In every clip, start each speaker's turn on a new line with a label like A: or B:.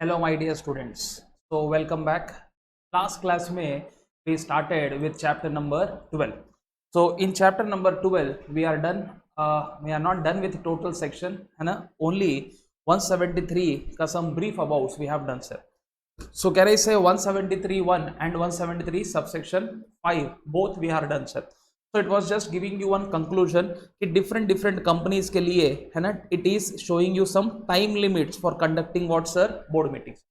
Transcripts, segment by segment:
A: Hello my dear students. So welcome back. Last class में we started with chapter number 12. So in chapter number 12 we are done. We are not done with total section है ना. Only 173 का some brief abouts we have done, sir. So can I say 173(1) and 173 subsection 5 both we are done, sir. So it was just giving you one conclusion कि different companies के लिए है ना, it is showing you some time limits for conducting what, sir? Board meetings.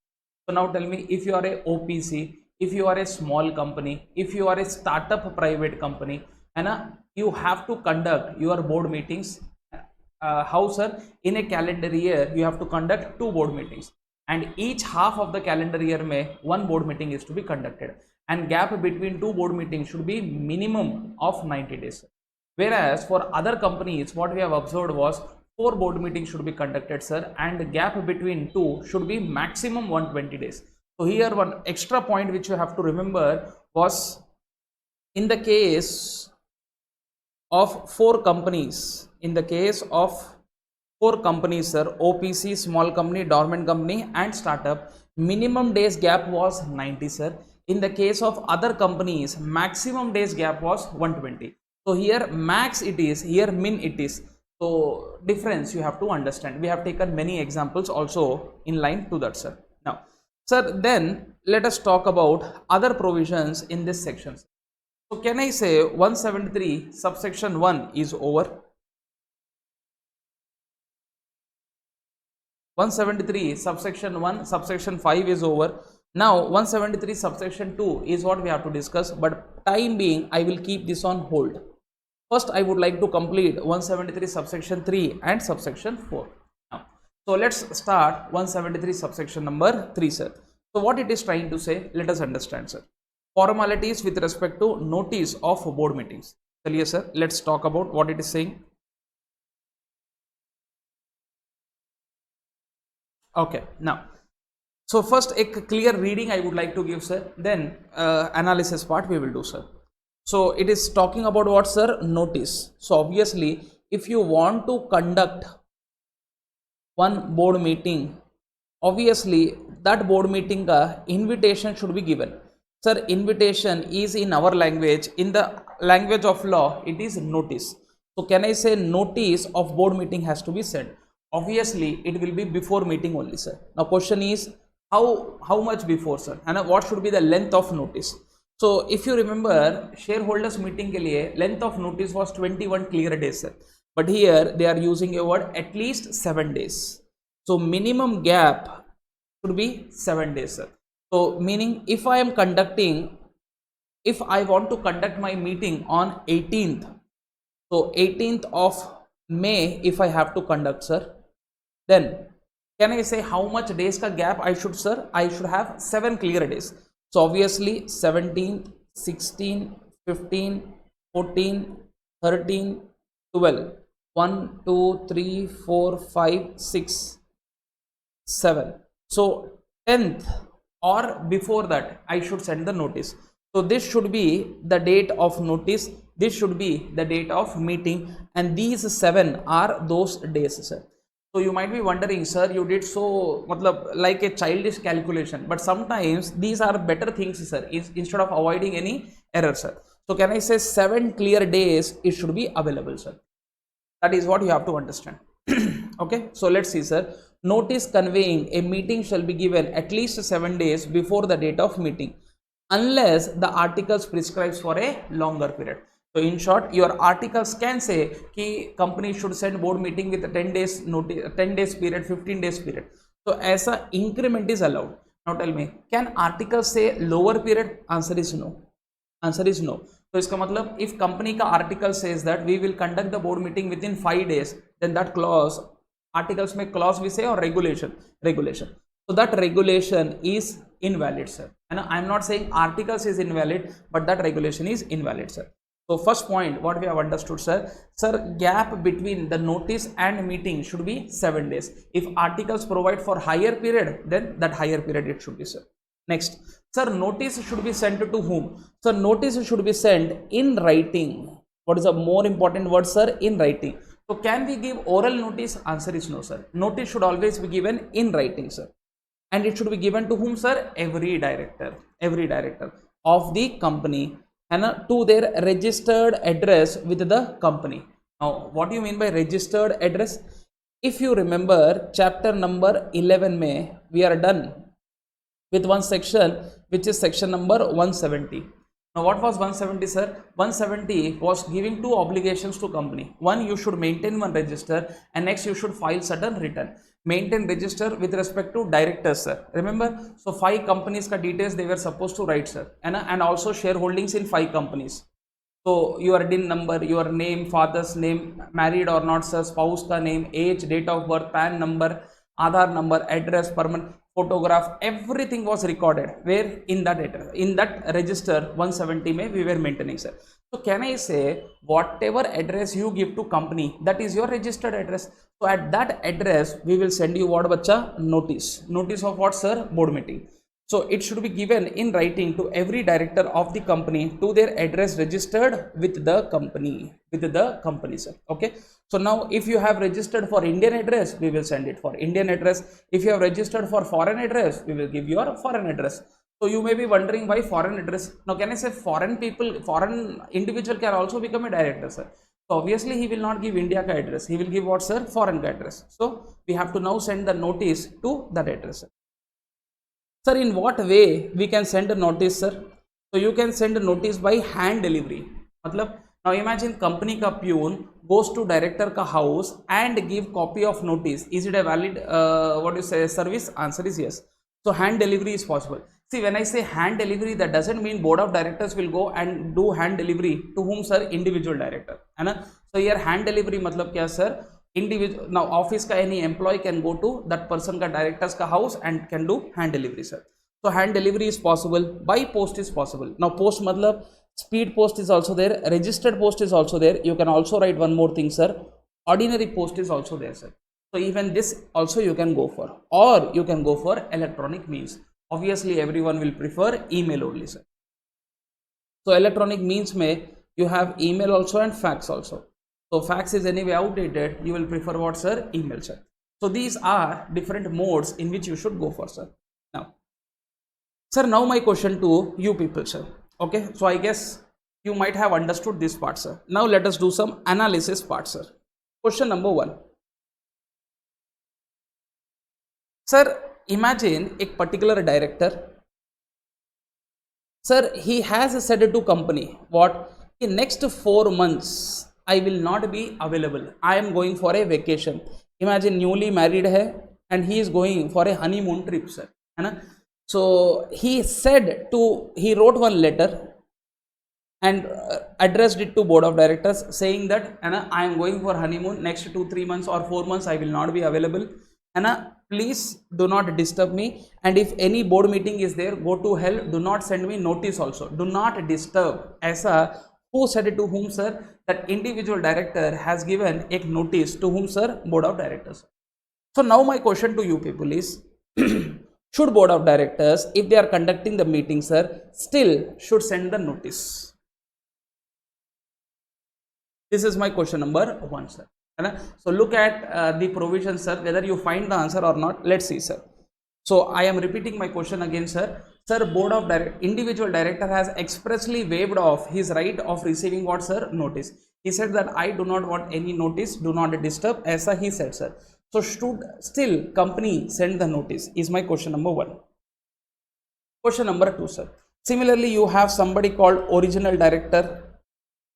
A: So now tell me, if you are a OPC, if you are a small company, if you are a startup private company, है ना, you have to conduct your board meetings. How, sir? In a calendar year you have to conduct 2 board meetings, and each half of the calendar year में 1 board meeting is to be conducted, and gap between 2 board meetings should be minimum of 90 days. Whereas for other companies what we have observed was 4 board meetings should be conducted, sir, and the gap between 2 should be maximum 120 days. So here one extra point which you have to remember was, in the case of 4 companies, in the case of 4 companies, sir, OPC, small company, dormant company and startup, minimum days gap was 90, sir. In the case of other companies, maximum days gap was 120. So here max it is, here min it is. So difference you have to understand. We have taken many examples also in line to that, sir. Now, sir, then let us talk about other provisions in this section. So can I say 173 subsection 1 is over? 173 subsection 1 subsection 5 is over. Now 173 subsection 2 is what we have to discuss, but time being I will keep this on hold. First I would like to complete 173 subsection 3 and subsection 4. Now, so let's start 173 subsection number 3, sir. So what it is trying to say, let us understand, sir. Formalities with respect to notice of board meetings. Chaliye sir, let's talk about what it is saying. Okay, now, so first a clear reading I would like to give, sir, then analysis part we will do, sir. So it is talking about what, sir? Notice. So obviously if you want to conduct one board meeting, obviously that board meeting invitation should be given. Sir, invitation is in our language, in the language of law it is notice. So can I say notice of board meeting has to be sent? Obviously it will be before meeting only, sir. Now question is how much before, sir, and what should be the length of notice? So if you remember, shareholders meeting ke liye length of notice was 21 clear days, sir, but here they are using a word at least 7 days. So minimum gap should be 7 days, sir. So meaning if I am conducting, if I want to conduct my meeting on 18th, so 18th of May if I have to conduct, sir, then can I say how much days ka gap I should, sir? I should have 7 clear days. So obviously 17, 16, 15, 14, 13, 12, 1, 2, 3, 4, 5, 6, 7. So 10th or before that I should send the notice. So this should be the date of notice, this should be the date of meeting, and these 7 are those days, sir. So you might be wondering, sir, you did so like a childish calculation, but sometimes these are better things, sir, instead of avoiding any error, sir. So can I say 7 clear days it should be available, sir? That is what you have to understand. Okay, so let's see, sir. Notice conveying a meeting shall be given at least 7 days before the date of meeting, unless the articles prescribes for a longer period. So in short, your articles can say कि company should send board meeting with 10 days notice, 10 days period, 15 days period. So ऐसा increment is allowed. Now tell me, can articles say lower period? Answer is no. Answer is no. So इसका मतलब if company का article says that we will conduct the board meeting within 5 days, then that clause, articles में clause we say or regulation. So that regulation is invalid, sir. And I am not saying articles is invalid, but that regulation is invalid, sir. So first point what we have understood, sir, gap between the notice and meeting should be 7 days. If articles provide for higher period, then that higher period it should be, sir. Next, sir, notice should be sent to whom? Sir, notice should be sent in writing. What is a more important word, sir? In writing. So can we give oral notice? Answer is no, sir. Notice should always be given in writing, sir. and it should be given to whom, sir? Every director of the company, and to their registered address with the company. Now what do you mean by registered address? If you remember chapter number 11 may we are done with one section, which is section number 170. Now what was 170, sir? 170 was giving two obligations to company. One, you should maintain one register, and next you should file certain return. Maintain register with respect to directors, sir. Remember, so 5 companies ka details they were supposed to write, sir, and also shareholdings in 5 companies. So your DIN number, your name, father's name, married or not, sir, spouse ka name, age, date of birth, PAN number, Aadhaar number, address, permanent photograph, everything was recorded where in that address, in that register 170 may we were maintaining, sir. So can I say whatever address you give to company, that is your registered address. So at that address we will send you what, bacha? Notice of what, sir? Board meeting. So it should be given in writing to every director of the company to their address registered with the company, sir. Okay. So now if you have registered for Indian address, we will send it for Indian address. If you have registered for foreign address, we will give your foreign address. So you may be wondering why foreign address. Now can I say foreign individual can also become a director, sir? So obviously he will not give India ka address. He will give what, sir? Foreign ka address. So we have to now send the notice to that address, sir. Sir, in what way we can send a notice, sir? So you can send a notice by hand delivery. Matlab, now imagine company ka peon goes to director ka house and give copy of notice. Is it a valid what you say service? Answer is yes. So hand delivery is possible. See, when I say hand delivery, that doesn't mean board of directors will go and do hand delivery to whom, sir? Individual director. So here hand delivery matlab kya, sir? Individual, now office ka any employee can go to that person ka directors ka house and can do hand delivery, sir. So hand delivery is possible. By post is possible. Now post matlab speed post is also there, registered post is also there. You can also write one more thing, sir. Ordinary post is also there, sir. So even this also you can go for, or you can go for electronic means. Obviously everyone will prefer email only, sir. So electronic means may you have email also and fax also. So fax is anyway outdated, you will prefer what, sir? Email, sir. So these are different modes in which you should go for, sir. Now, sir, now my question to you people, sir. Okay, so I guess you might have understood this part, sir. Now let us do some analysis part, sir. Question number 1. Sir, imagine a particular director. Sir, he has said to company what? In next 4 months I will not be available. I am going for a vacation. Imagine newly married hai and he is going for a honeymoon trip, sir. So he wrote one letter and addressed it to board of directors saying that I am going for honeymoon next 2-3 months or 4 months I will not be available. Please do not disturb me, and if any board meeting is there, go to hell. Do not send me notice also. Do not disturb. Aisa who said it to whom, sir? That individual director has given a notice to whom, sir? Board of directors. So now my question to you people is should board of directors, if they are conducting the meeting, sir, still should send the notice? This is my question number 1, sir. So look at the provision, sir, whether you find the answer or not. Let's see, sir. So I am repeating my question again, sir. Sir, board of individual director has expressly waived off his right of receiving what, sir? Notice. He said that I do not want any notice, do not disturb, aisa he said, sir. So should still company send the notice is my question number 1. Question number 2, sir. Similarly, you have somebody called original director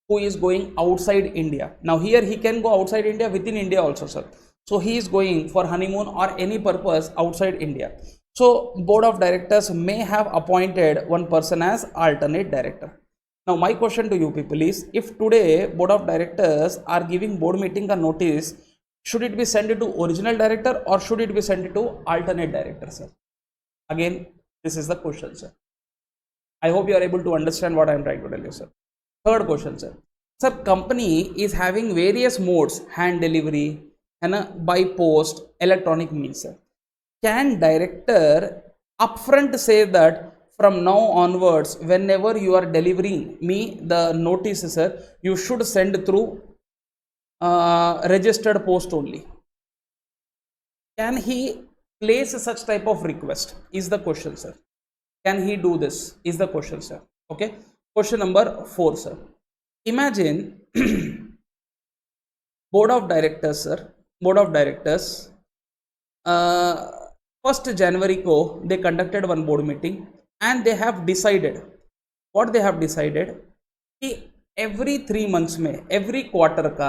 A: who is going outside India. Now here he can go outside India, within India also, sir. So he is going for honeymoon or any purpose outside India. So board of directors may have appointed one person as alternate director. Now my question to you people is, if today board of directors are giving board meeting a notice, should it be sent to original director or should it be sent to alternate director, sir? Again, this is the question, sir. I hope you are able to understand what I am trying to tell you, sir. Third question, sir. Sir, company is having various modes, hand delivery and by post, electronic means, sir. Can director upfront say that from now onwards, whenever you are delivering me the notice, sir, you should send through registered post only? Can he place such type of request is the question, sir. Can he do this is the question, sir. Okay. Question number 4, sir. Imagine board of directors, sir. Board of directors. 1st January को they conducted one board meeting and they have decided what they have decided कि every 3 months में every quarter का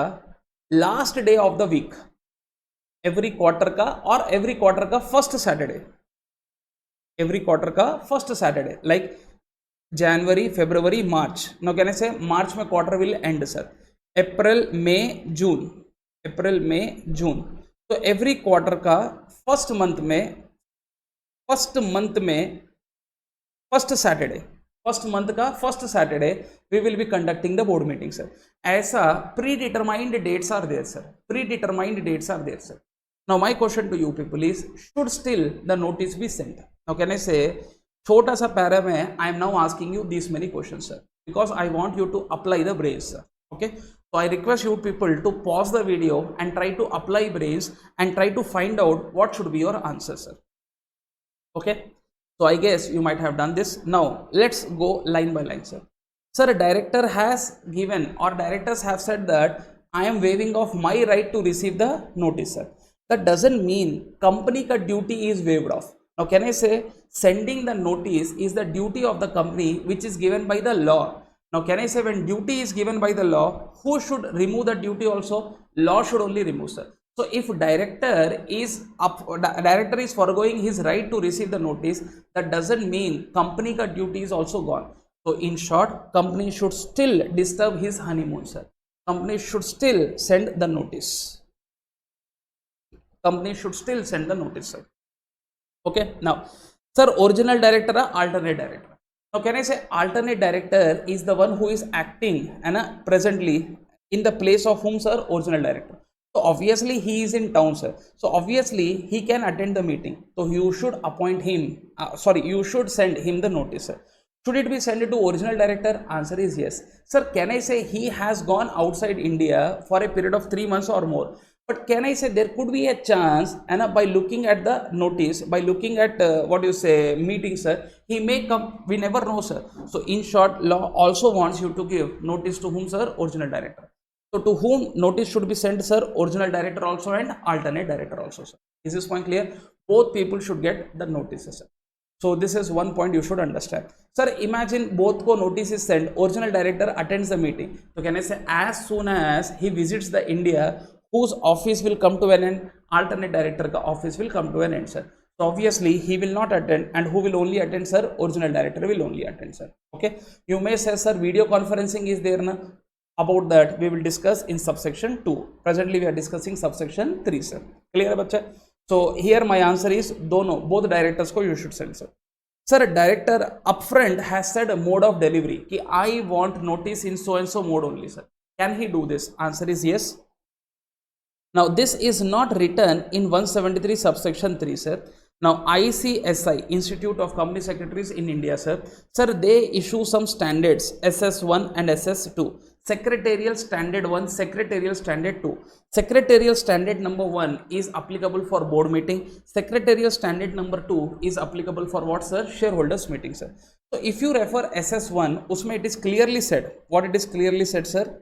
A: last day of the week, every quarter का और every quarter का first Saturday, every quarter का first Saturday, like January, February, March. Now can I say March में quarter will end, sir. April, May, June, April, May, June. तो every quarter का first month में first Saturday we will be conducting the board meeting, sir. ऐसा predetermined dates are there, sir. Now my question to you people is, should still the notice be sent? Now can I say छोटा सा para में I am now asking you this many question, sir, because I want you to apply the brace, sir. Okay, so I request you people to pause the video and try to apply brains and try to find out what should be your answer, sir. Okay, so I guess you might have done this. Now let's go line by line, sir. Sir, director has given or directors have said that I am waiving off my right to receive the notice, sir. That doesn't mean company ka duty is waived off. Now can I say sending the notice is the duty of the company which is given by the law. Now can I say when duty is given by the law, who should remove the duty also? Law should only remove, sir. So if director is foregoing his right to receive the notice, that doesn't mean company ka duty is also gone. So in short, company should still disturb his honeymoon, sir. Company should still send the notice. Company should still send the notice, sir. Okay. Now, sir, original director or alternate director? Now can I say alternate director is the one who is acting and presently in the place of whom, sir? Original director. So obviously he is in town, sir. So obviously he can attend the meeting. So you should appoint him, you should send him the notice, sir. Should it be sent to original director? Answer is yes. Sir, can I say he has gone outside India for a period of 3 months or more? But can I say there could be a chance, and by looking at the notice, by looking at meeting, sir, he may come. We never know, sir. So in short, law also wants you to give notice to whom, sir? Original director. So to whom notice should be sent, sir? Original director also and alternate director also, sir. Is this point clear? Both people should get the notices, sir. So this is one point you should understand. Sir, imagine both ko notice is sent, original director attends the meeting. So can I say as soon as he visits the India, whose office will come to an end? Alternate director ka office will come to an end, sir. So obviously he will not attend, and who will only attend, sir? Original director will only attend, sir. Okay. You may say, sir, video conferencing is there, na? About that we will discuss in subsection 2. Presently we are discussing subsection 3, sir. Clear, bachcha? So here my answer is both directors ko you should send, sir. Sir, director upfront has said a mode of delivery ki I want notice in so and so mode only, sir. Can he do this? Answer is yes. Now this is not written in 173 subsection 3, sir. Now ICSI, Institute of Company Secretaries in India, sir. Sir, they issue some standards, SS1 and SS2. Secretarial standard 1, secretarial standard 2. Secretarial standard number 1 is applicable for board meeting. Secretarial standard number 2 is applicable for what, sir? Shareholders meeting, sir. So if you refer SS1, usme it is clearly said. What it is clearly said, sir?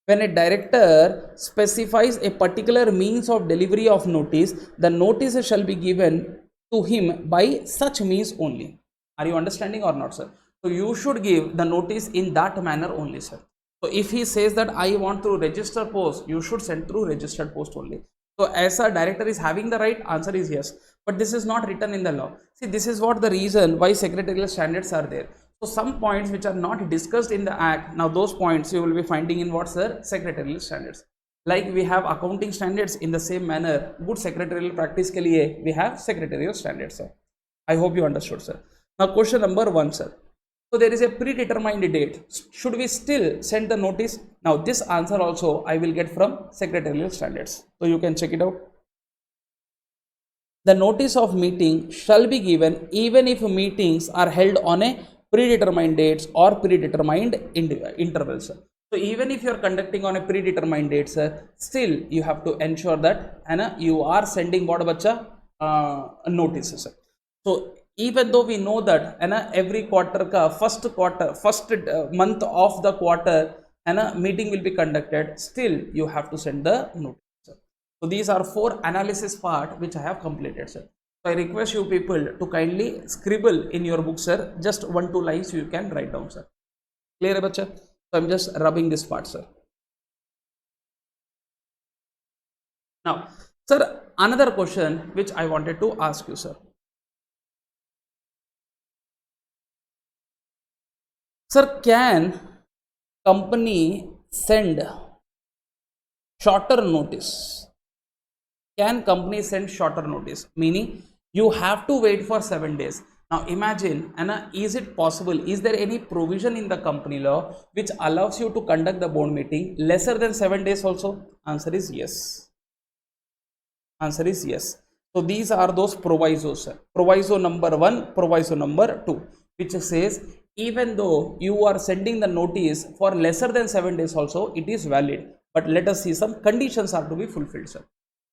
A: When a director specifies a particular means of delivery of notice, the notice shall be given to him by such means only. Are you understanding or not, sir? So you should give the notice in that manner only, sir. So if he says that I want through registered post, you should send through registered post only. So as a director is having the right, answer is yes. But this is not written in the law. See, this is what the reason why secretarial standards are there. So some points which are not discussed in the act, now those points you will be finding in what, sir? Secretarial standards. Like we have accounting standards, in the same manner, good secretarial practice ke liye we have secretarial standards, sir. I hope you understood, sir. Now question number 1, sir. So there is a predetermined date. Should we still send the notice? Now this answer also I will get from secretarial standards. So you can check it out. The notice of meeting shall be given even if meetings are held on a predetermined dates or predetermined intervals. So even if you are conducting on a predetermined date, sir, still you have to ensure that you are sending what, bacha? notice sir. So even though we know that every quarter ka first month of the quarter meeting will be conducted, still you have to send the notice sir. So these are 4 analysis part which I have completed sir. So I request you people to kindly scribble in your book sir, just 1-2 lines you can write down sir. Clear hai bacha? So I'm just rubbing this part sir. Now sir, another question which I wanted to ask you sir. Sir, can company send shorter notice? Can company send shorter notice? Meaning you have to wait for 7 days. Now imagine, is it possible? Is there any provision in the company law which allows you to conduct the board meeting lesser than 7 days also? Answer is yes. Answer is yes. So these are those provisos. Proviso number 1, proviso number 2, which says even though you are sending the notice for lesser than 7 days also, it is valid. But let us see some conditions are to be fulfilled, sir.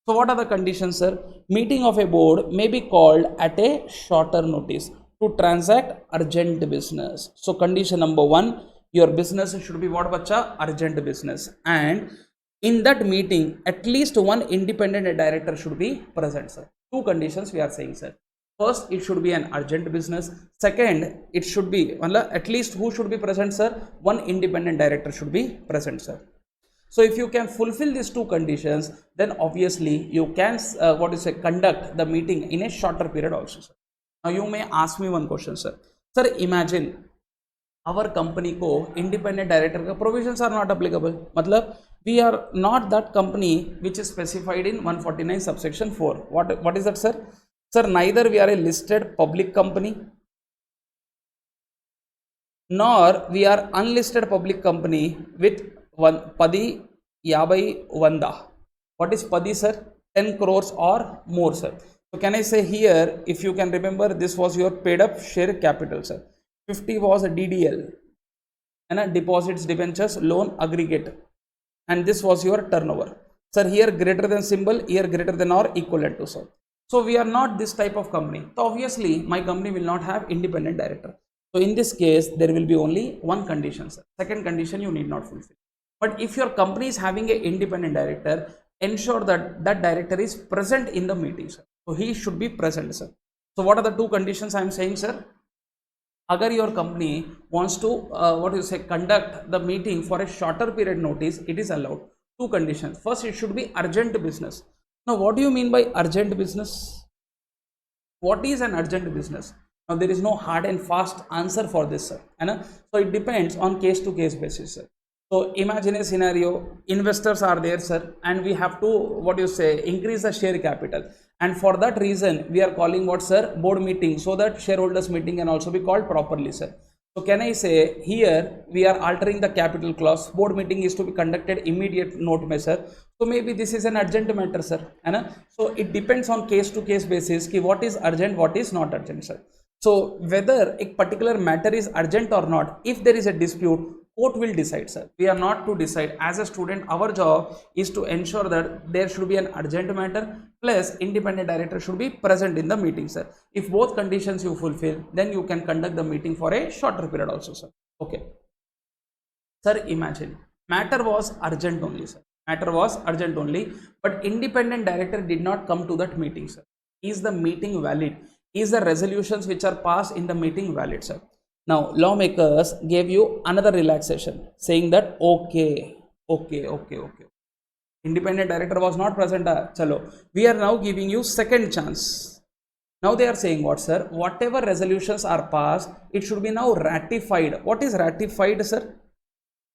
A: So what are the conditions, sir? Meeting of a board may be called at a shorter notice to transact urgent business. So condition number 1, your business should be what bacha? Urgent business. And in that meeting, at least one independent director should be present, sir. 2 conditions we are saying, sir. First, it should be an urgent business. Second, it should be, at least who should be present, sir? One independent director should be present, sir. So if you can fulfill these 2 conditions, then obviously you can conduct the meeting in a shorter period also, sir. Now you may ask me one question, sir. Sir, imagine our company ko independent director ka provisions are not applicable. Matlab, we are not that company which is specified in 149 subsection 4. What is that, sir? Sir, neither we are a listed public company, nor we are unlisted public company with Padi Yabai Vanda. What is Padi, sir? 10 crores or more, sir. So can I say here, if you can remember, this was your paid up share capital, sir. 50 was a DDL and a deposits, debentures, loan aggregate, and this was your turnover. Sir, here greater than symbol, here greater than or equivalent to, sir. So we are not this type of company. So obviously my company will not have independent director. So in this case, there will be only one condition, sir. Second condition you need not fulfill. But if your company is having an independent director, ensure that that director is present in the meeting, sir. So he should be present, sir. So what are the 2 conditions I am saying, sir? Agar your company wants to conduct the meeting for a shorter period notice, it is allowed. 2 conditions. First, it should be urgent business. Now what do you mean by urgent business? What is an urgent business? Now there is no hard and fast answer for this, sir. So it depends on case to case basis, sir. So imagine a scenario, investors are there, sir, and we have to increase the share capital, and for that reason we are calling what, sir? Board meeting, so that shareholders meeting can also be called properly, sir. So can I say here we are altering the capital clause, board meeting is to be conducted immediate note measure. So maybe this is an urgent matter, sir. So it depends on case to case basis ki what is urgent, what is not urgent, sir. So whether a particular matter is urgent or not, if there is a dispute, court will decide, sir. We are not to decide. As a student, our job is to ensure that there should be an urgent matter plus independent director should be present in the meeting, sir. If both conditions you fulfill, then you can conduct the meeting for a shorter period also, sir. Okay. Sir, imagine matter was urgent only, sir. Matter was urgent only, but independent director did not come to that meeting, sir. Is the meeting valid? Is the resolutions which are passed in the meeting valid, sir? Now lawmakers gave you another relaxation, saying that okay, independent director was not present, chalo, we are now giving you second chance. Now they are saying what, sir? Whatever resolutions are passed, it should be now ratified. What is ratified, sir?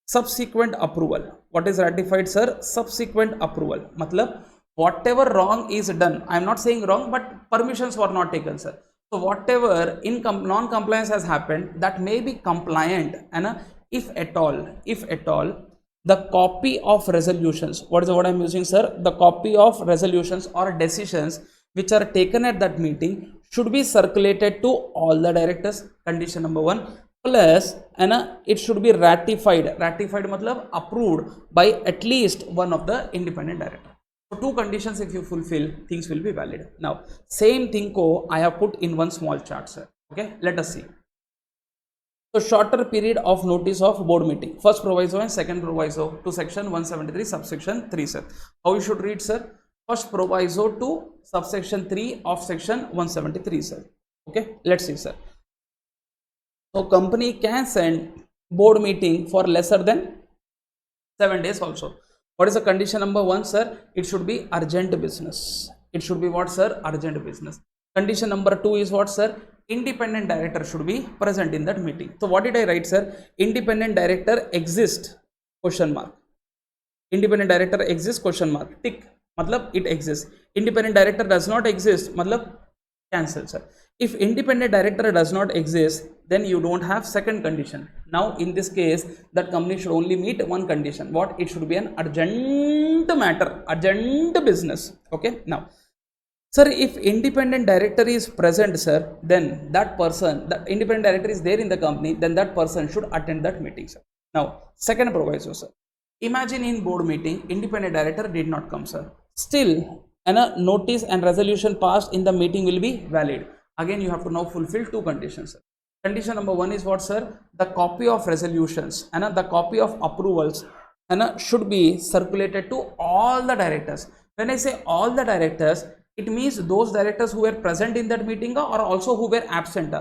A: Subsequent approval. What is ratified, sir? Subsequent approval. Matlab, whatever wrong is done, I am not saying wrong, but permissions were not taken, sir. So whatever non-compliance has happened, that may be compliant, and if at all, the copy of resolutions, what is the word I am using, sir? The copy of resolutions or decisions which are taken at that meeting should be circulated to all the directors. Condition number 1. Plus, it should be ratified. Ratified matlab approved by at least one of the independent director. So two conditions if you fulfill, things will be valid. Now same thing I have put in one small chart, sir. Okay, let us see. So shorter period of notice of board meeting. First proviso and second proviso to section 173 subsection 3, sir. How you should read, sir? First proviso to subsection 3 of section 173, sir. Okay, let's see, sir. So company can send board meeting for lesser than 7 days also. What is the condition number 1, sir? It should be urgent business. It should be what, sir? Urgent business. Condition number 2 is what, sir? Independent director should be present in that meeting. So what did I write, sir? Independent director exists, question mark. Independent director exists, question mark. Tick, matlab it exists. Independent director does not exist, matlab cancel, sir. If independent director does not exist, then you don't have second condition. Now in this case, that company should only meet one condition. What? It should be an urgent matter, urgent business. Okay, now sir, if independent director is present, sir, then that person, that independent director is there in the company, then that person should attend that meeting, sir. Now second proviso, sir. Imagine in board meeting, independent director did not come, sir. Still, a notice and resolution passed in the meeting will be valid. Again, you have to now fulfill two conditions, sir. Condition number 1 is what, sir? The copy of resolutions and the copy of approvals should be circulated to all the directors. When I say all the directors, it means those directors who were present in that meeting or also who were absent.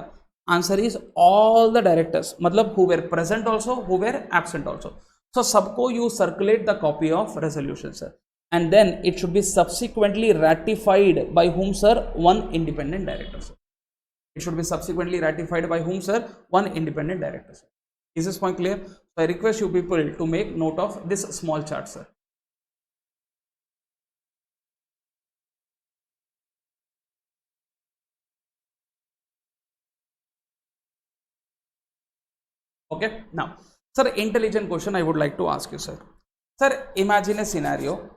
A: Answer is all the directors. Matlab who were present also, who were absent also. So sabko you circulate the copy of resolution, sir. And then it should be subsequently ratified by whom, sir? One independent director, sir. It should be subsequently ratified by whom, sir? One independent director, sir. Is this point clear? So I request you people to make note of this small chart, sir. Okay, now, sir, intelligent question I would like to ask you, sir. Sir, imagine a scenario.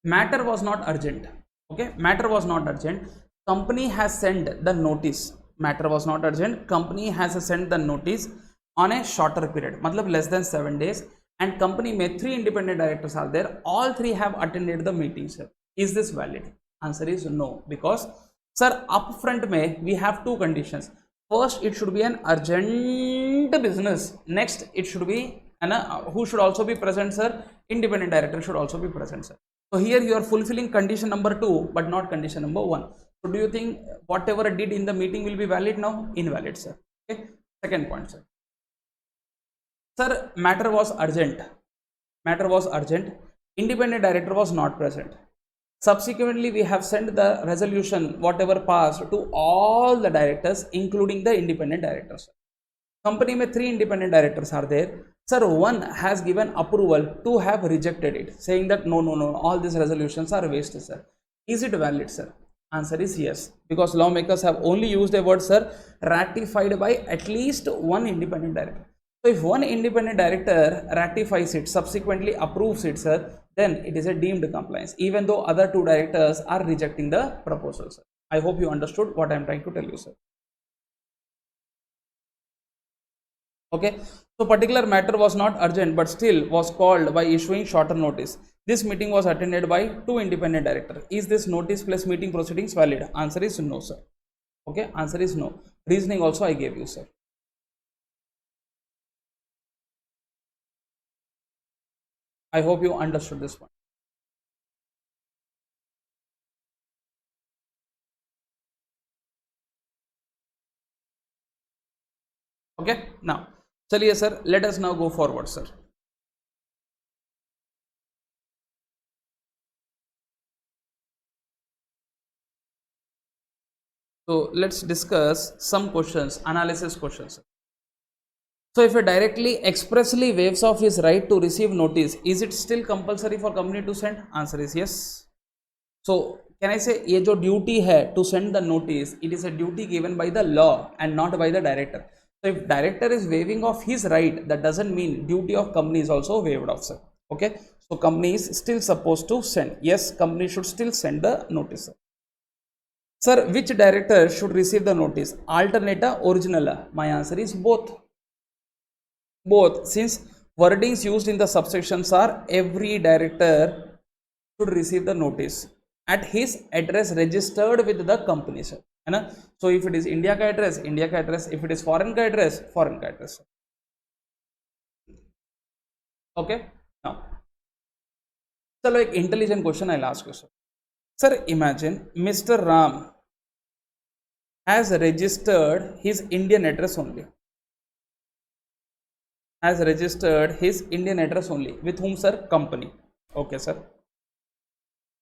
A: Matter was not urgent. Okay, matter was not urgent. Company has sent the notice. Matter was not urgent. Company has sent the notice on a shorter period, matlab less than 7 days. And company may 3 independent directors are there. All 3 have attended the meeting, sir. Is this valid? Answer is no, because, sir, upfront may we have two conditions. First, it should be an urgent business. Next, it should be who should also be present, sir? Independent director should also be present, sir. So here you are fulfilling condition number 2, but not condition number 1. So do you think whatever I did in the meeting will be valid now? Invalid, sir. Okay. Second point, sir. Sir, matter was urgent. Matter was urgent. Independent director was not present. Subsequently, we have sent the resolution, whatever passed, to all the directors, including the independent directors. Company में 3 independent directors are there. Sir, one has given approval, 2 have rejected it, saying that no, all these resolutions are waste, sir. Is it valid, sir? Answer is yes, because lawmakers have only used a word, sir, ratified by at least one independent director. So if one independent director ratifies it, subsequently approves it, sir, then it is a deemed compliance, even though other 2 directors are rejecting the proposal, sir. I hope you understood what I am trying to tell you, sir. Okay, so particular matter was not urgent, but still was called by issuing shorter notice. This meeting was attended by 2 independent directors. Is this notice plus meeting proceedings valid? Answer is no, sir. Okay, answer is no. Reasoning also I gave you, sir. I hope you understood this one. Okay, now, chaliye sir, let us now go forward, sir. So let's discuss some questions, analysis questions. So if a directly expressly waives off his right to receive notice, is it still compulsory for company to send? Answer is yes. So can I say ये जो duty है to send the notice, it is a duty given by the law and not by the director. So if director is waiving off his right, that doesn't mean duty of company is also waived off, sir. Okay, so company is still supposed to send. Yes, company should still send the notice, sir. Sir, which director should receive the notice? Alternate, original? My answer is both. Both, since wordings used in the subsections are every director should receive the notice at his address registered with the company, sir, है ना. So if it is India का address, India का address, if it is foreign का address, foreign का address. Okay, now चलो एक intelligent question I last question. Sir imagine mister Ram has registered his Indian address only. Has registered his Indian address only. With whom, sir? Company. Okay, sir.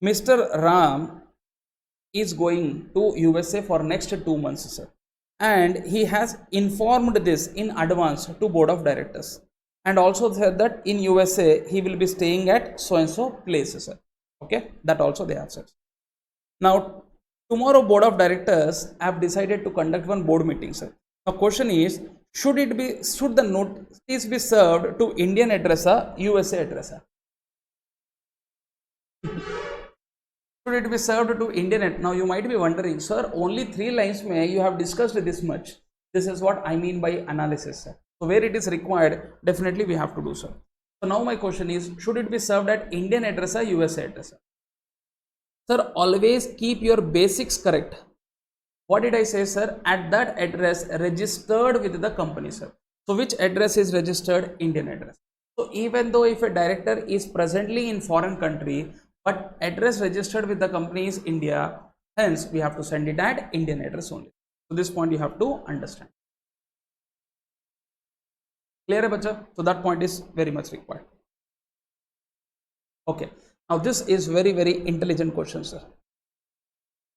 A: Mr. Ram is going to USA for next 2 months, sir. And he has informed this in advance to board of directors. And also said that in USA he will be staying at so and so place, sir. Okay, that also they have said. Now, tomorrow board of directors have decided to conduct one board meeting, sir. Now question is, should the notice be served to Indian address or USA address? Should it be served to Indian address? Now you might be wondering, sir, only 3 lines may you have discussed this much. This is what I mean by analysis, sir. So where it is required, definitely we have to do so. So now my question is, should it be served at Indian address or USA address? Sir, always keep your basics correct. What did I say, sir? At that address registered with the company, sir. So which address is registered? Indian address. So even though if a director is presently in foreign country, but address registered with the company is India, hence we have to send it at Indian address only. So this point you have to understand. Clear, bacha? So that point is very much required. Okay. Now this is very intelligent question, sir.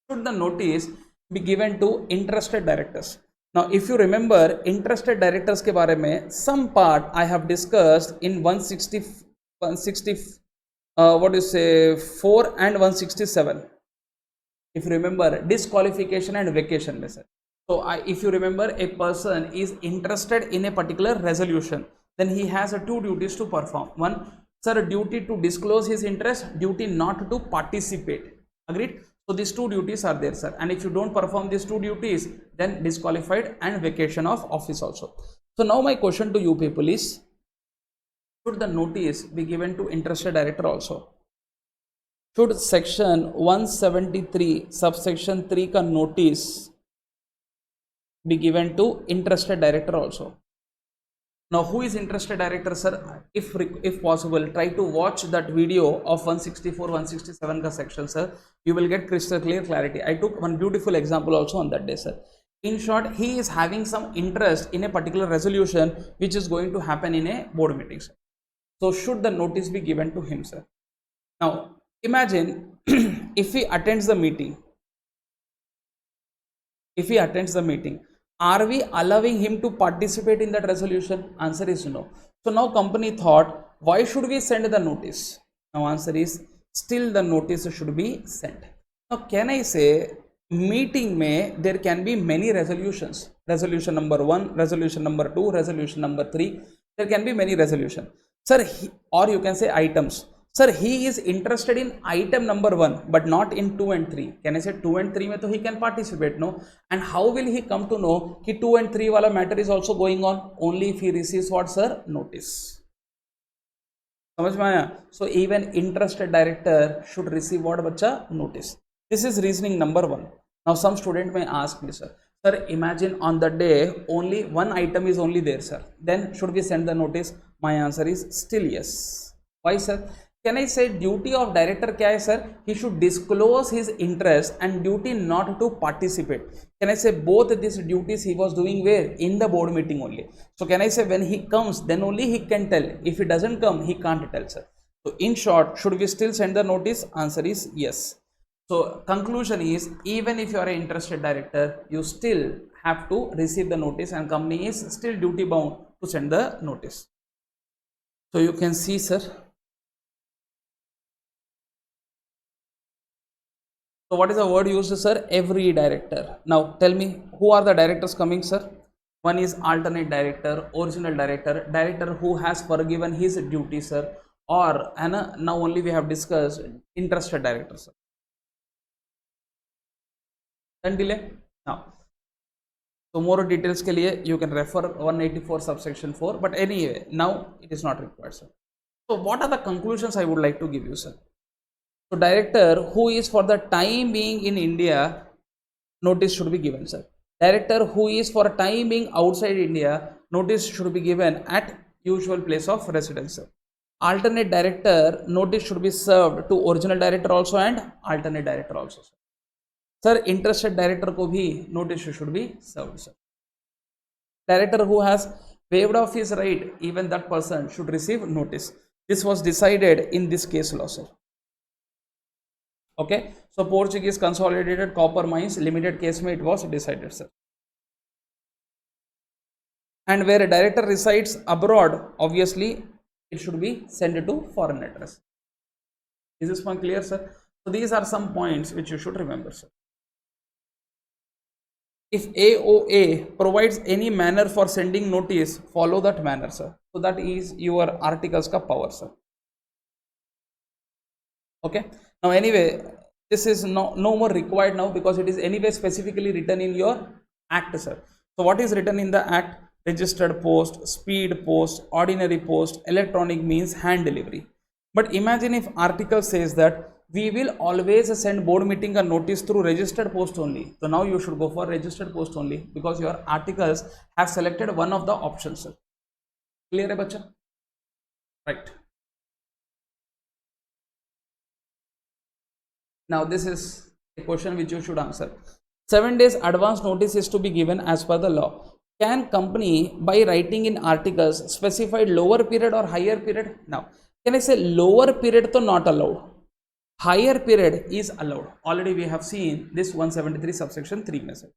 A: Should the notice be given to interested directors? Now if you remember interested directors के बारे में some part I have discussed in 160 what do you say 4 and 167. If you remember disqualification and vacation में, sir. So if you remember a person is interested in a particular resolution, then he has 2 duties to perform. One, sir, duty to disclose his interest, duty not to participate. Agreed? So these 2 duties are there, sir. And if you don't perform these 2 duties, then disqualified and vacation of office also. So now my question to you people is, should the notice be given to interested director also? Should section 173 subsection 3 ka notice be given to interested director also? Now who is interested director, sir? If possible, try to watch that video of 164 167 ka section, sir. You will get crystal clear clarity. I took one beautiful example also on that day, sir. In short, he is having some interest in a particular resolution which is going to happen in a board meeting, sir. So should the notice be given to him, sir? Now imagine if he attends the meeting. If he attends the meeting, are we allowing him to participate in that resolution? Answer is no. So now company thought, why should we send the notice? Now answer is still the notice should be sent. Now can I say meeting may there can be many resolutions, resolution number 1, resolution number 2, resolution number 3, there can be many resolutions, sir. Or you can say items. Sir, he is interested in item number 1 but not in 2 and 3. Can I say 2 and 3 mein to he can participate, no? And how will he come to know ki 2 and 3 wala matter is also going on? Only if he receives what, sir? Notice. समझ में आया? So even interested director should receive what, बच्चा? Notice. This is reasoning number 1. Now some student may ask me, sir, imagine on the day only one item is only there, sir. Then should we send the notice? My answer is still yes. Why, sir? Can I say duty of director क्या है, sir? He should disclose his interest and duty not to participate. Can I say both these duties he was doing where? In the board meeting only. So can I say when he comes, then only he can tell. If he doesn't come, he can't tell, sir. So in short, should we still send the notice? Answer is yes. So conclusion is, even if you are an interested director, you still have to receive the notice and company is still duty bound to send the notice. So you can see, sir. So what is the word used, sir? Every director. Now tell me, who are the directors coming, sir? One is alternate director, original director, director who has forgiven his duty, sir, or now only we have discussed interested director, sir. Then delay. Now, so more details के लिए you can refer 184 subsection 4. But anyway, now it is not required, sir. So what are the conclusions I would like to give you, sir? So director who is for the time being in India, notice should be given, sir. Director who is for time being outside India, notice should be given at usual place of residence, sir. Alternate director, notice should be served to original director also and alternate director also, sir. Sir, interested director ko bhi notice should be served, sir. Director who has waived off his right, even that person should receive notice. This was decided in this case law, sir. Okay, so Portuguese Consolidated Copper Mines Limited case mein it was decided, sir. And where a director resides abroad, obviously it should be sent to foreign address. Is this point clear, sir? So these are some points which you should remember, sir. If AOA provides any manner for sending notice, follow that manner, sir. So that is your articles ka power, sir. Okay. Now anyway, this is no more required now because it is anyway specifically written in your act, sir. So what is written in the act? Registered post, speed post, ordinary post, electronic means, hand delivery. But imagine if article says that we will always send board meeting a notice through registered post only. So now you should go for registered post only because your articles have selected one of the options, sir. Clear hai bacha? Right. Now this is a question which you should answer. 7 days advance notice is to be given as per the law. Can company by writing in articles specify lower period or higher period? Now, can I say lower period to not allowed? Higher period is allowed. Already we have seen this 173 subsection 3 message.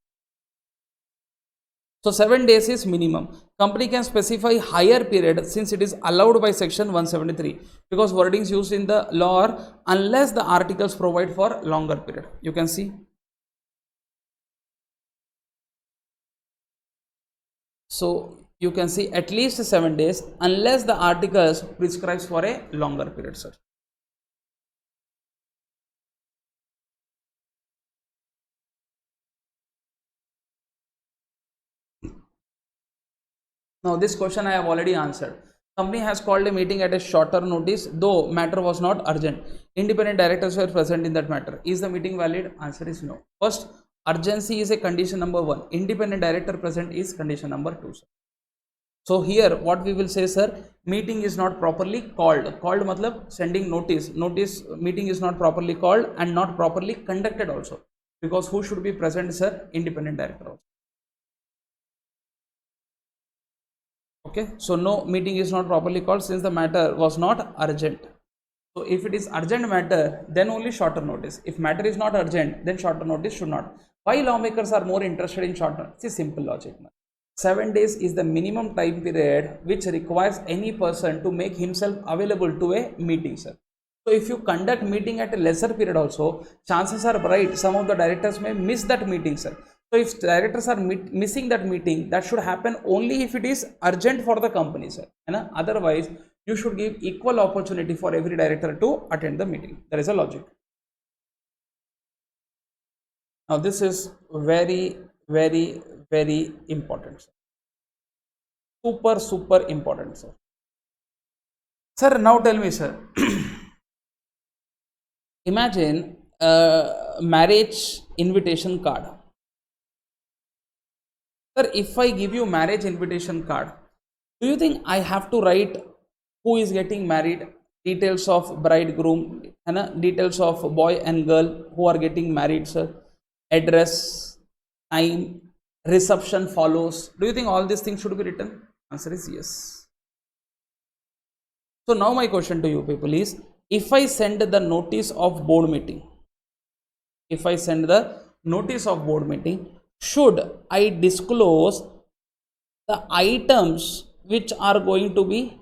A: So 7 days is minimum. Company can specify higher period since it is allowed by section 173 because wordings used in the law are unless the articles provide for longer period. You can see. So you can see at least 7 days unless the articles prescribes for a longer period, sir. Now this question I have already answered. Company has called a meeting at a shorter notice though matter was not urgent. Independent directors were present in that matter. Is the meeting valid? Answer is no. First, urgency is a condition number 1. Independent director present is condition number 2, sir. So here what we will say, sir, meeting is not properly called. Called matlab sending notice. Notice meeting is not properly called and not properly conducted also. Because who should be present, sir? Independent director also. Okay, so no meeting is not properly called since the matter was not urgent. So if it is urgent matter, then only shorter notice. If matter is not urgent, then shorter notice should not. Why lawmakers are more interested in shorter? It's a simple logic. 7 days is the minimum time period which requires any person to make himself available to a meeting, sir. So if you conduct meeting at a lesser period also, chances are bright some of the directors may miss that meeting, sir. So if directors are missing that meeting, that should happen only if it is urgent for the company, sir. Otherwise, you should give equal opportunity for every director to attend the meeting. There is a logic. Now this is very, very, very important, sir. Super important, sir. Sir, now tell me, sir. Imagine a marriage invitation card. Sir, if I give you marriage invitation card, do you think I have to write who is getting married, details of bridegroom, details of boy and girl who are getting married, sir, address, time, reception follows? Do you think all these things should be written? Answer is yes. So now my question to you people is, if I send the notice of board meeting, should I disclose the items which are going to be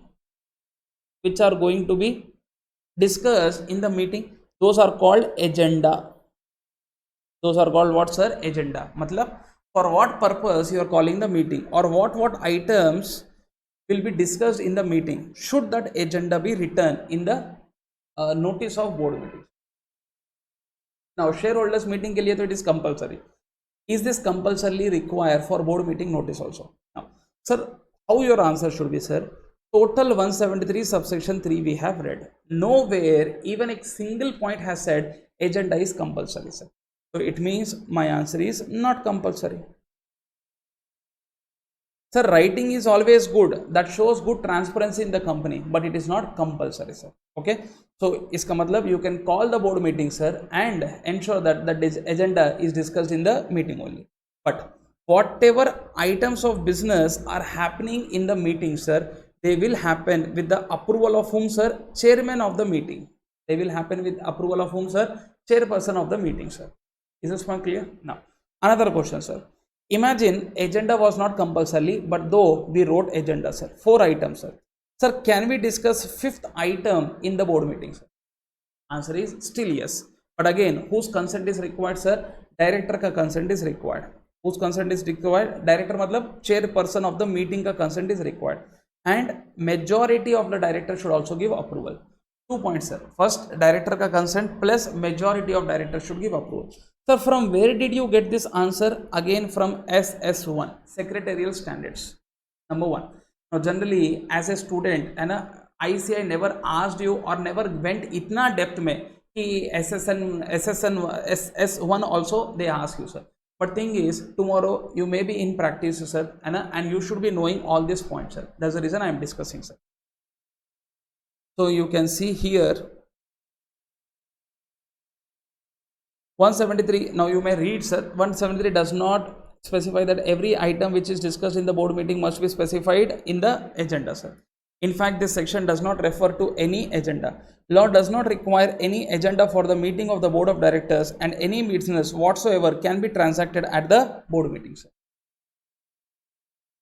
A: discussed in the meeting? Those are called agenda. Those are called what, sir? Agenda. Matlab, for what purpose you are calling the meeting or what items will be discussed in the meeting? Should that agenda be written in the notice of board meeting? Now shareholders meeting ke liye to it is compulsory. Is this compulsorily required for board meeting notice also? Now, sir, how your answer should be, sir? total 173 subsection 3 we have read. Nowhere even a single point has said agenda is compulsory, sir. So it means my answer is not compulsory. Sir, writing is always good. That shows good transparency in the company, but it is not compulsory, sir. Okay. So iska matlab you can call the board meeting, sir, and ensure that the agenda is discussed in the meeting only. But whatever items of business are happening in the meeting, sir, they will happen with the approval of whom, sir? Chairman of the meeting. They will happen with approval of whom, sir? Chairperson of the meeting, sir. Is this point clear? Now, another question, sir. Imagine agenda was not compulsory, but though we wrote agenda, sir. 4 items, sir. Sir, can we discuss 5th item in the board meeting, sir? Answer is still yes. But again, whose consent is required, sir? Director ka consent is required. Whose consent is required? Director matlab chairperson of the meeting ka consent is required. And majority of the director should also give approval. 2 points, sir. First, director ka consent plus majority of directors should give approval. Sir, from where did you get this answer? Again from SS1, Secretarial Standards. Number 1. Now, generally, as a student, and ICI never asked you or never went itna depth mein ki SS1 also they ask you, sir. But thing is, tomorrow you may be in practice, sir, and you should be knowing all these points, sir. That's the reason I am discussing, sir. So you can see here 173. Now you may read, sir. 173 does not specify that every item which is discussed in the board meeting must be specified in the agenda, sir. In fact, this section does not refer to any agenda. Law does not require any agenda for the meeting of the board of directors, and any business whatsoever can be transacted at the board meeting, sir.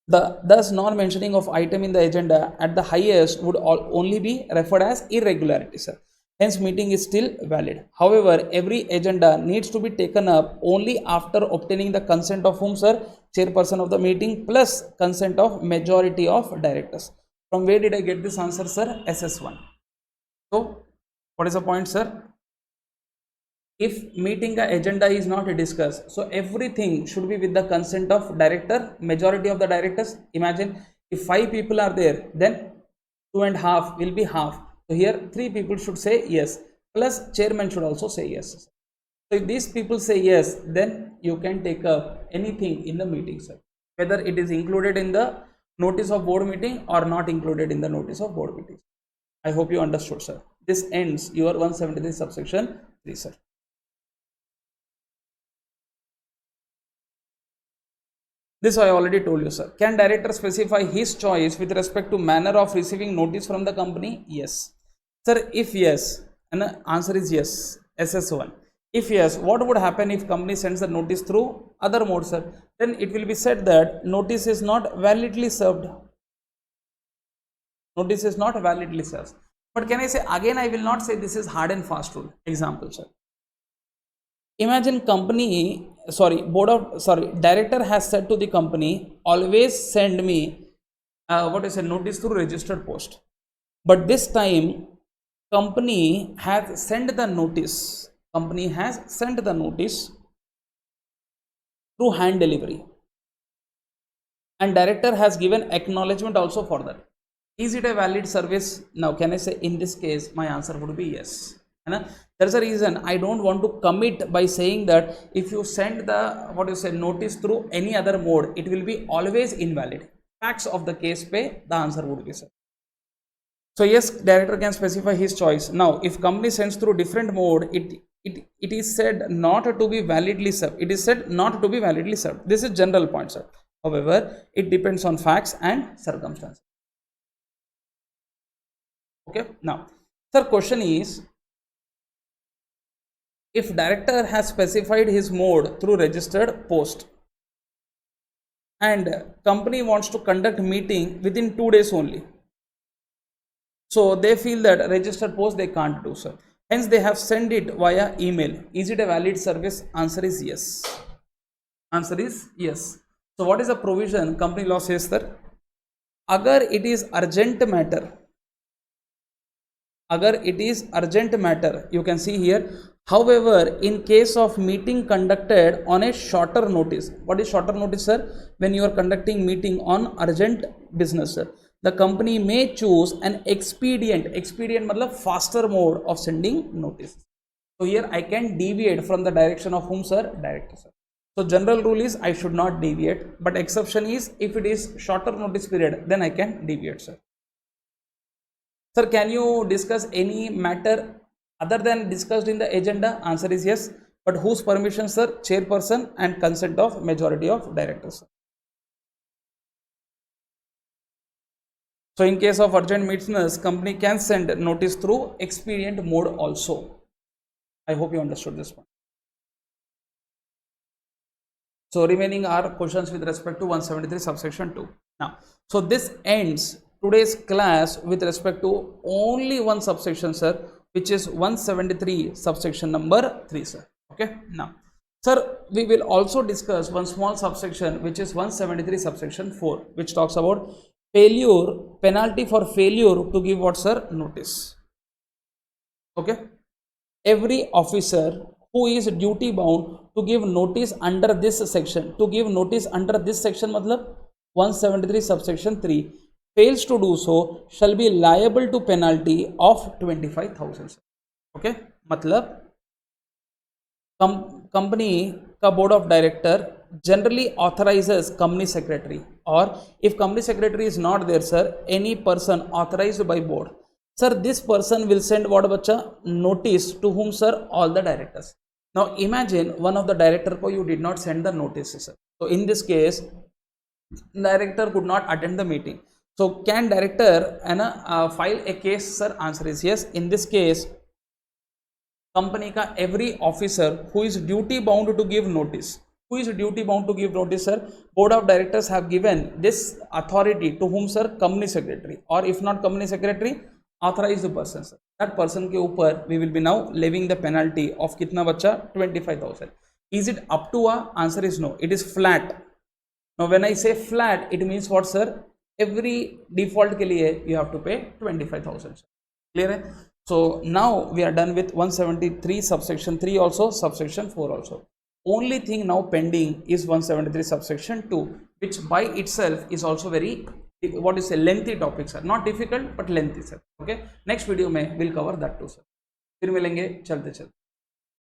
A: The thus non-mentioning of item in the agenda at the highest would only be referred as irregularity, sir. Hence, meeting is still valid. However, every agenda needs to be taken up only after obtaining the consent of whom, sir? Chairperson of the meeting plus consent of majority of directors. From where did I get this answer, sir? SS1. So, what is the point, sir? If meeting agenda is not discussed, so everything should be with the consent of director, majority of the directors. Imagine if 5 people are there, then 2.5 will be half. So here 3 people should say yes, plus chairman should also say yes. So if these people say yes, then you can take up anything in the meeting, sir. Whether it is included in the notice of board meeting or not included in the notice of board meeting. I hope you understood, sir. This ends your 173 subsection 3, sir. This I already told you, sir. Can director specify his choice with respect to manner of receiving notice from the company? Yes. Sir, if yes, and the answer is yes, SS1. If yes, what would happen if company sends the notice through other mode, sir? Then it will be said that notice is not validly served. Notice is not validly served. But can I say, again, I will not say this is hard and fast rule. Example, sir. Imagine director has said to the company, always send me notice through registered post. But this time company has sent the notice through hand delivery, and director has given acknowledgement also for that. Is it a valid service? Now, can I say in this case my answer would be yes. There's a reason I don't want to commit by saying that if you send the notice through any other mode, it will be always invalid. Facts of the case the answer would be sir. So yes, director can specify his choice. Now, if company sends through different mode, it is said not to be validly served. It is said not to be validly served. This is general point, sir. However, it depends on facts and circumstances. Okay. Now, sir, question is, if director has specified his mode through registered post and company wants to conduct meeting within 2 days only, so they feel that registered post they can't do, sir. Hence they have sent it via email. Is it a valid service? Answer is yes. Answer is yes. So what is the provision? Company law says, sir, agar it is urgent matter, you can see here. However, in case of meeting conducted on a shorter notice, what is shorter notice, sir? When you are conducting meeting on urgent business, sir, the company may choose an expedient मतलब faster mode of sending notice. So here I can deviate from the direction of whom, sir? Director, sir. So general rule is I should not deviate, but exception is if it is shorter notice period, then I can deviate, sir. Sir, can you discuss any matter other than discussed in the agenda? Answer is yes, but whose permission, sir? Chairperson and consent of majority of directors, sir. So in case of urgent business, company can send notice through expedient mode also. I hope you understood this one. So remaining are questions with respect to 173 subsection 2. Now, so this ends today's class with respect to only one subsection, sir, which is 173 subsection number 3, sir. Okay. Now, sir, we will also discuss one small subsection which is 173 subsection 4, which talks about failure, penalty for failure to give what, sir? Notice. Okay. Every officer who is duty bound to give notice under this section, matlab 173 subsection 3, fails to do so shall be liable to penalty of 25,000. Okay, matlab company का board of director generally authorizes company secretary, or if company secretary is not there, sir, any person authorized by board, sir, this person will send what, bacha? Notice to whom, sir? All the directors. Now imagine one of the director ko you did not send the notice, sir. So in this case, director could not attend the meeting. So can director file a case, sir? Answer is yes. In this case, company ka every officer who is duty bound to give notice, sir, board of directors have given this authority to whom, sir? Company secretary, or if not company secretary, authorized person, sir. That person के ऊपर we will be now levying the penalty of कितना बच्चा? 25,000. Is it up to a? Answer is no. It is flat. Now when I say flat, it means what, sir? Every default के लिए you have to pay 25,000. Clear है? So now we are done with 173 subsection 3 also, subsection 4 also. Only thing now pending is 173 subsection 2, which by itself is also very, what is a lengthy topic, sir. Not difficult but lengthy, sir. Okay, next video में we'll cover that too, sir. फिर मिलेंगे चलते चलते.